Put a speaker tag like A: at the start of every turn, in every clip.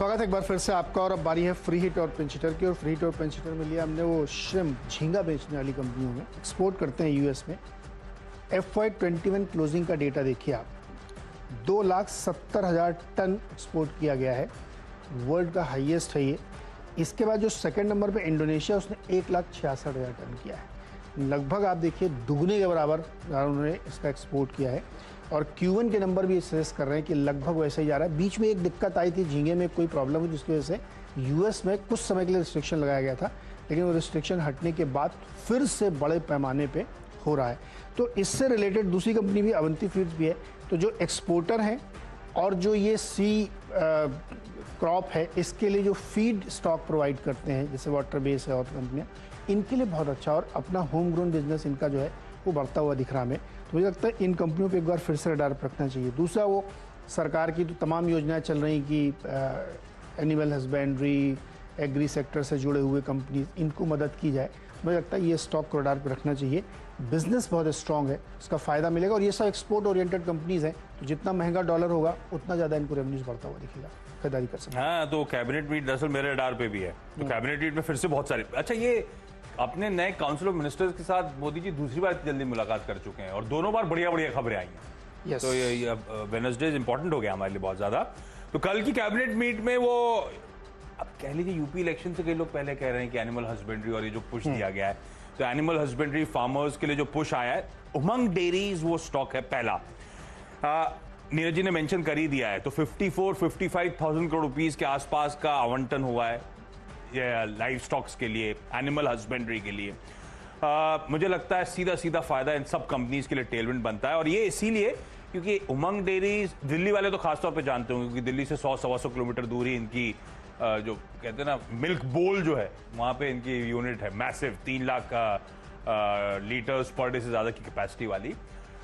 A: स्वागत है एक बार फिर से आपका। और अब बारी है फ्री हिट और पिंच हिटर की। और फ्री हिट और पिंच हिटर में लिया हमने वो श्रिम्प झींगा बेचने वाली कंपनियों में, एक्सपोर्ट करते हैं यूएस में। FY21 क्लोजिंग का डेटा देखिए आप, 2,70,000 टन एक्सपोर्ट किया गया है, वर्ल्ड का हाईएस्ट है ये। इसके बाद जो सेकंड नंबर पे इंडोनेशिया, उसने 1,66,000 टन किया है। लगभग आप देखिए दुगने के बराबर उन्होंने इसका एक्सपोर्ट किया है। और Q1 के नंबर भी सजेस्ट कर रहे हैं कि लगभग वैसे ही जा रहा है। बीच में एक दिक्कत आई थी, झींगे में कोई प्रॉब्लम हुई जिसकी वजह से यूएस में कुछ समय के लिए रिस्ट्रिक्शन लगाया गया था, लेकिन वो रिस्ट्रिक्शन हटने के बाद फिर से बड़े पैमाने पे हो रहा है। तो इससे रिलेटेड दूसरी कंपनी भी अवंती फीड्स भी है। तो जो एक्सपोर्टर हैं और जो ये सी क्रॉप है, इसके लिए जो फीड स्टॉक प्रोवाइड करते हैं, जैसे वाटर बेस है और कंपनियाँ, इनके लिए बहुत अच्छा और अपना होम ग्रोन बिजनेस इनका जो है वो बढ़ता हुआ दिख रहा हमें। तो मुझे लगता है इन कंपनियों पे एक बार फिर से रडार रखना चाहिए। दूसरा, वो सरकार की तो तमाम योजनाएं चल रही कि एनिमल हस्बेंड्री, एग्री सेक्टर से जुड़े हुए कंपनी, इनको मदद की जाए। मुझे लगता है ये स्टॉक को रडार पर रखना चाहिए। बिजनेस बहुत स्ट्रॉन्ग है, इसका फ़ायदा मिलेगा। और ये सब एक्सपोर्ट ओरिएंटेड कंपनीज हैं, तो जितना महंगा डॉलर होगा उतना ज़्यादा इनको रेवेन्यूज बढ़ता हुआ दिखेगा, खरीदारी कर सकते हैं।
B: हाँ, तो कैबिनेट मीट दरअसल मेरे रडार पे भी है। तो कैबिनेट मीट में फिर से बहुत सारे, अच्छा, ये अपने नए काउंसिल ऑफ मिनिस्टर्स के साथ मोदी जी दूसरी बार जल्दी मुलाकात कर चुके हैं और दोनों बार बढ़िया बढ़िया खबरें आई हैं।
A: Yes.
B: तो ये वेडनेसडे इंपॉर्टेंट हो गया हमारे लिए बहुत ज्यादा। तो कल की कैबिनेट मीट में वो, अब कह लीजिए यूपी इलेक्शन से कई लोग पहले कह रहे हैं कि एनिमल हस्बेंड्री और ये जो पुश दिया गया है, तो एनिमल हस्बेंड्री फार्मर्स के लिए जो पुश आया है, उमंग डेयरीज वो स्टॉक है पहला। नीरज जी ने मेंशन कर ही दिया है। तो 54-55,000 करोड़ रुपीस के आसपास का आवंटन हुआ है लाइफ स्टॉक्स के लिए, एनिमल हस्बेंड्री के लिए। मुझे लगता है सीधा सीधा फायदा इन सब कंपनीज के लिए टेलविंड बनता है। और ये इसीलिए क्योंकि उमंग डेयरीज, दिल्ली वाले तो खासतौर पे जानते होंगे क्योंकि दिल्ली से 100-125 किलोमीटर दूर ही इनकी जो कहते हैं ना मिल्क बोल जो है, वहां पे इनकी यूनिट है massive, 3 lakh litres per day से ज्यादा की कैपेसिटी वाली।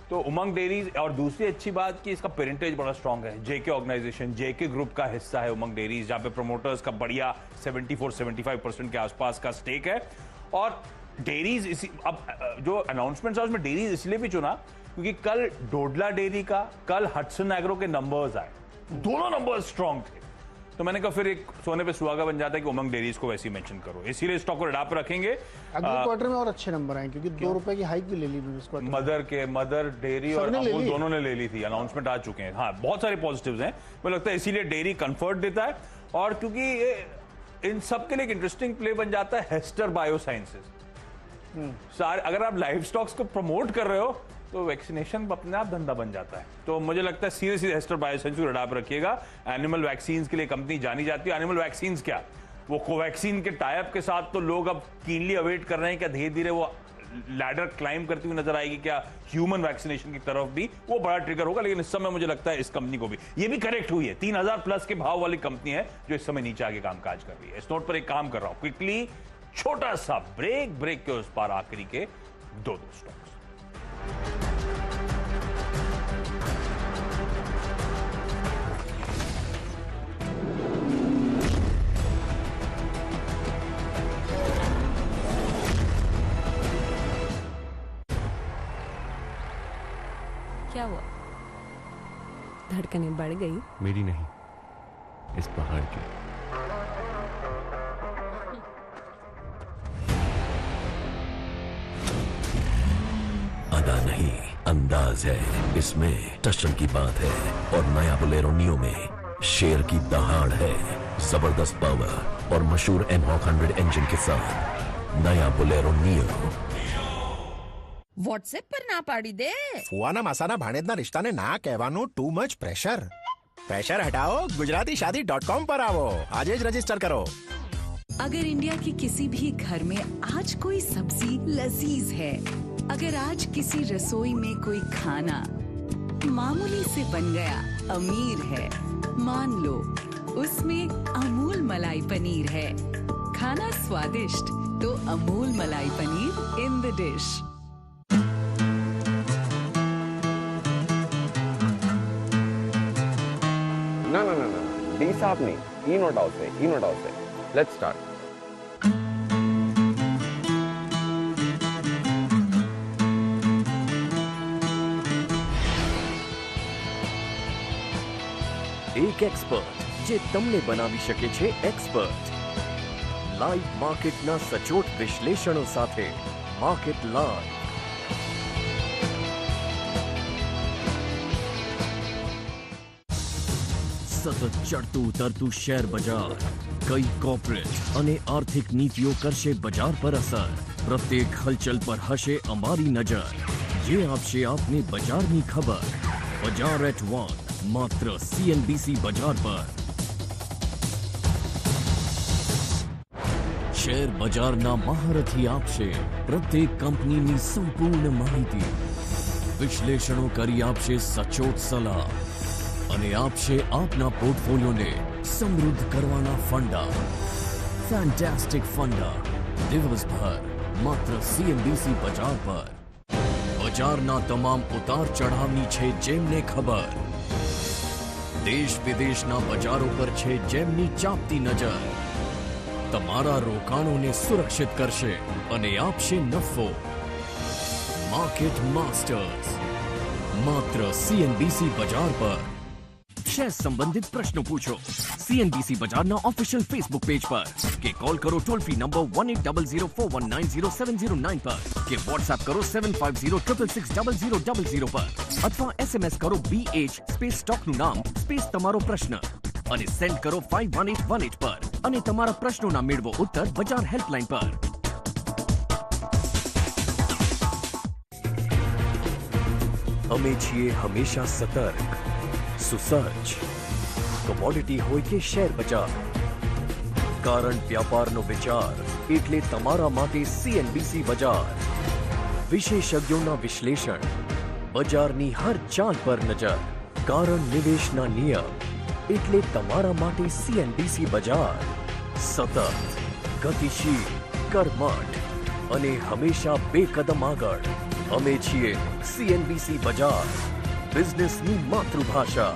B: तो उमंग डेयरीज, और दूसरी अच्छी बात कि इसका पेरेंटेज बड़ा स्ट्रांग है। जेके ऑर्गेनाइजेशन, जेके ग्रुप का हिस्सा है उमंग डेयरीज, जहां पे प्रोमोटर्स का बढ़िया 74-75% के आसपास का स्टेक है। और डेयरीज इसी, अब जो अनाउंसमेंट्स है उसमें डेयरीज इसलिए भी चुना क्योंकि कल डोडला डेयरी का, कल हडसन एग्रो के नंबर्स आए, दोनों नंबर्स स्ट्रांग थे। तो मैंने कहा फिर एक सोने पे सुहागा बन जाता है कि उमंग डेयरीज को वैसे ही मेंशन करो, इसीलिए स्टॉक को रडार पर रखेंगे।
A: अगले क्वार्टर में और अच्छे नंबर आए क्योंकि 2 रुपए की हाइक भी ले ली
B: मदर डेयरी और अमूल दोनों ने ले ली थी, अनाउंसमेंट आ चुके हैं। हाँ, बहुत सारे पॉजिटिव्स हैं, मुझे लगता है इसीलिए डेयरी कंफर्ट देता है। और क्योंकि इन सब के लिए एक इंटरेस्टिंग प्ले बन जाता है हेस्टर बायोसाइंसेस। अगर आप लाइफ स्टॉक्स को प्रमोट कर रहे हो तो वैक्सीनेशन अपने आप धंधा बन जाता है। तो मुझे लगता है सीधे सीधे हेस्टर बायोसाइंस को रडार पर रखिएगा। एनिमल वैक्सीन के लिए कंपनी जानी जाती है। एनिमल वैक्सीन क्या, वो कोवैक्सीन के टाइप के साथ तो लोग अब कीनली अवेट कर रहे हैं क्या धीरे धीरे वो लैडर क्लाइंब करती हुई नजर आएगी, क्या ह्यूमन वैक्सीनेशन की तरफ भी वो बड़ा ट्रिगर होगा। लेकिन इस समय मुझे लगता है इस कंपनी को भी ये भी करेक्ट हुई है। 3,000 प्लस के भाव वाली कंपनी है जो इस समय नीचे आके कामकाज कर रही है। इस नोट पर एक काम कर रहा हूं, क्विकली छोटा सा ब्रेक के उस पार आखिरी के 2 स्टॉक्स।
C: क्या हुआ? धड़कनें बढ़ गई?
D: मेरी नहीं, इस पहाड़ की।
E: अदा नहीं, अंदाज है इसमें, टशन की बात है। और नया बोलेरो नियो में शेर की दहाड़ है, जबरदस्त पावर और मशहूर एनहॉक 100 इंजन के साथ नया बोलेरो नियो।
F: વોટ્સએપ પર ના પાડી દે.
G: ફુવાના માસાના ભાણેજના રિશ્તાને ના કહેવાનું ટુ મચ પ્રેશર. પ્રેશર હટાઓ, ગુજરાતીશાદી.com પર આવો. આજે જ રજીસ્ટર કરો.
H: अगर इंडिया के किसी भी घर में आज कोई सब्जी लजीज है, अगर आज किसी रसोई में कोई खाना मामूली से बन गया अमीर है, मान लो उसमें अमूल मलाई पनीर है। खाना स्वादिष्ट तो अमूल मलाई paneer in the dish.
I: No. D साहब नहीं, E नोट हाउस है। Let's start.
E: एक एक्सपर्ट જે તમને બનાવી શકે છે એક્સપર્ટ. લાઈવ માર્કેટના સચોટ વિશ્લેષણો સાથે માર્કેટ લાઈવ. સતત ચડતું ઉતરતું શેર બજાર, કઈ કોર્પોરેટ અને આર્થિક નીતિઓ કરશે બજાર પર અસર? પ્રત્યેક હલચલ પર હશે અમારી નજર, જે આપશે આપને બજારની ખબર. બજાર એટ 1 માત્ર CNBC બજાર પર. શેર બજારના મહારથી આપશે પ્રત્યેક કંપનીની સંપૂર્ણ માહિતી, વિશ્લેષણો કરી આપશે સચોટ સલાહ અને આપશે આપના પોર્ટફોલિયોને સમૃદ્ધ કરવાના ફંડા. ફેન્ટાસ્ટિક ફંડા દિવસભર માત્ર CNBC બજાર પર. બજારના તમામ ઉતાર ચઢાવની છે જેમને ખબર. દેશ વિદેશના બજારો પર છે જેમની ચાંપતી નજર. તમારા રોકાણોને સુરક્ષિત કરશે અને આપશે નફો. માર્કેટ માસ્ટર્સ માત્ર CNBC બજાર પર. શેર સંબંધિત પ્રશ્નો પૂછો CNBC બજારના ઓફિશિયલ ફેસબુક પેજ પર, કે કોલ કરો ટોલ ફ્રી નંબર 180041907009 પર, કે વોટ્સએપ કરો 7506660000 પર, અથવા SMS કરો BH સ્પેસ સ્ટોકનું નામ સ્પેસ તમારો પ્રશ્ન અને સેન્ડ કરો 51818 પર, અને તમારા પ્રશ્નોના મેળવો ઉત્તર બજાર હેલ્પલાઇન પર. અમે છીએ હંમેશા સતર્ક, સુસજ્જ. કોમોડિટી હોય કે શેર બજાર, કારણ વ્યાપારનો વિચાર એટલે તમારા માટે CNBC બજાર. વિશેષજ્ઞોના વિશ્લેષણ, બજારની હર ચાલ પર નજર, કારણ નિવેશના નિયમ એટલે તમારા માટે CNBC બજાર. સતત, ગતિશીલ, કર્મઠ અને હંમેશા બે કદમ આગળ. અમે છીએ CNBC બજાર, બિઝનેસની માતૃભાષા.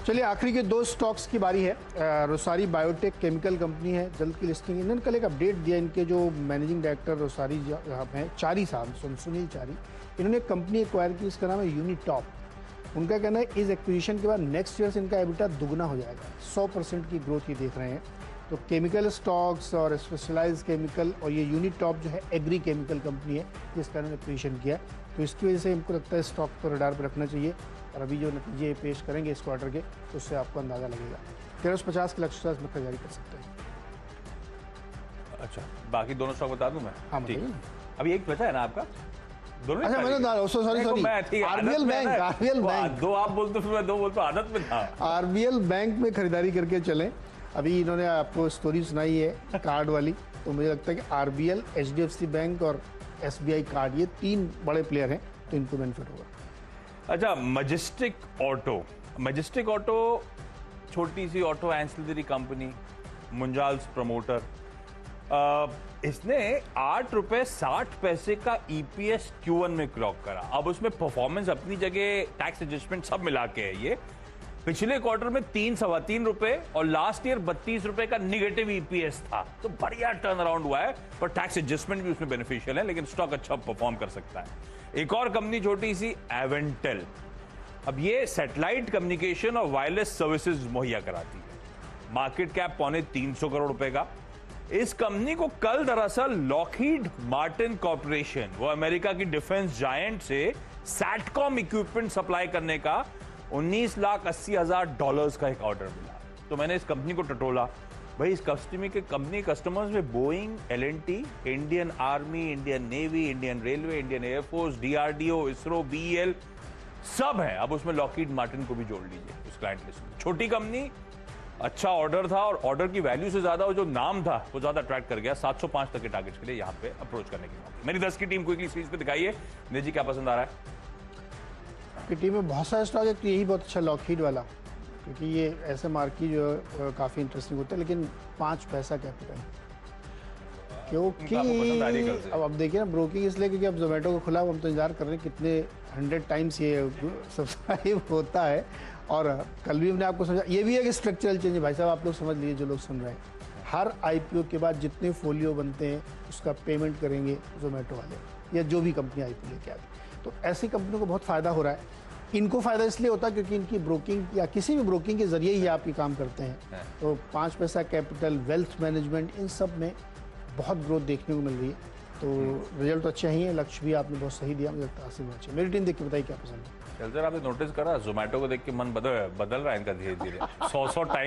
A: चलिए आखिरी के दो स्टॉक्स की बारी है. रोसारी बायोटेक केमिकल कंपनी है, जल्द की लिस्टिंग. इन्होंने कल एक अपडेट दिया. इनके जो मैनेजिंग डायरेक्टर रोसारी हैं चारी साहब, सुनील चारी, इन्होंने एक कंपनी एक्वायर की, इसका नाम है यूनिटॉप. उनका कहना है इस एक्विजिशन के बाद नेक्स्ट ईयर से इनका एबिटा दुगना हो जाएगा. 100% की ग्रोथ ये देख रहे हैं. तो केमिकल स्टॉक्स और स्पेशलाइज केमिकल, और ये यूनिटॉप जो है एग्री केमिकल कंपनी है जिसका इन्होंने एक्विजिशन किया. तो इसकी वजह से हमको लगता है स्टॉक को रडार पर रखना चाहिए. और अभी जो नतीजे पेश करेंगे इस क्वार्टर के, तो उससे आपको अंदाज़ा लगेगा. 1350 के लक्ष्य में खरीदारी कर सकते हैं.
B: अच्छा, बाकी दोनों स्टॉक बता दूं मैं?
A: हाँ,
B: ठीक.
A: बताइए.
B: अभी एक बचा है ना आपका? दोनों
A: अच्छा, मैंने सॉरी RBL बैंक
B: दो आप बोलते फिर मैं दो बोलता, आदत में था.
A: RBL बैंक में खरीदारी करके चलें. अभी इन्होंने आपको स्टोरी सुनाई है कार्ड वाली, तो मुझे लगता है कि RBL, HDFC बैंक और SBI कार्ड, ये तीन बड़े प्लेयर हैं, तो इनको बेनिफिट होगा.
B: अच्छा, मजेस्टिक ऑटो छोटी सी ऑटो एंसिलरी कंपनी, मुंजाल्स प्रमोटर, इसने 8 रुपए 60 पैसे का EPS Q1 में क्लॉक करा. अब उसमें परफॉर्मेंस अपनी जगह, टैक्स एडजस्टमेंट सब मिला के है. ये पिछले क्वार्टर में 3-3.25 रुपए और लास्ट ईयर 32 रुपए का निगेटिव EPS था. तो बढ़िया टर्न अराउंड हुआ है, पर टैक्स एडजस्टमेंट भी उसमें बेनिफिशियल है, लेकिन स्टॉक अच्छा परफॉर्म कर सकता है. एक और कंपनी छोटी सी, एवेंटेल. अब ये सैटेलाइट कम्युनिकेशन और वायरलेस सर्विसेज मुहैया कराती है. मार्केट कैप 350 करोड़ रुपए का. इस कंपनी को कल दरअसल लॉकहीड मार्टिन कॉर्पोरेशन, वो अमेरिका की डिफेंस जायंट से सैटकॉम इक्विपमेंट सप्लाई करने का $19,80,000 का एक ऑर्डर मिला. तो मैंने इस कंपनी को टटोला. भाई, इस कंपनी कस्टमर्स में Boeing, L&T, Indian army, Indian navy, Indian railway, Indian air force, DRDO, ISRO, BEL सब है. अब उसमें लॉकहीड मार्टिन को भी जोड़ लीजिए उस क्लाइंट लिस्ट में. छोटी कंपनी, अच्छा ऑर्डर था, और ऑर्डर की वैल्यू से ज्यादा वो जो नाम था वो ज्यादा अट्रैक्ट कर गया. 705 तक के टारगेट्स के लिए यहाँ पे अप्रोच करने की बात. मेरी 10 की टीम क्विकली सीरीज पे दिखाइए. निधि, क्या पसंद आ रहा है?
A: आपकी टीम में बहुत सारे स्टॉक है, तो यही बहुत अच्छा लॉकहीड वाला, क्योंकि ये ऐसे मार्केट जो काफ़ी इंटरेस्टिंग होते हैं, लेकिन 5 पैसा कैपिटल, क्योंकि अब देखिए ना ब्रोकिंग इसलिए क्योंकि अब जोमेटो को खुला, हम तो इंतजार कर रहे हैं कितने 100 टाइम्स ये सब्सक्राइब होता है. और कल भी हमने आपको समझा, ये भी है कि स्ट्रक्चरल चेंज है भाई साहब, आप लोग समझ लीजिए जो लोग सुन रहे हैं. हर आईपीओ के बाद जितने फोलियो बनते हैं उसका पेमेंट करेंगे जोमेटो वाले या जो भी कंपनी आईपीओ लेके आती। तो ऐसी कंपनियों को बहुत फ़ायदा हो रहा है। इनको फ़ायदा इसलिए होता है क्योंकि इनकी ब्रोकिंग या किसी भी ब्रोकिंग के ज़रिए ही आप ये काम करते हैं। तो 5 पैसा कैपिटल, वेल्थ मैनेजमेंट, इन सब में बहुत ग्रोथ देखने को मिल रही है। तो रिजल्ट तो अच्छे ही है, लक्ष्य भी आपने बहुत सही दिया, मुझे लगता है हासिल होना चाहिए। मेरी टीम देख के बताइए क्या पसंद है।
B: चल सर, आपने नोटिस करा जोमेटो को देख के मन बदल रहा है इनका धीरे धीरे। 100 टाइम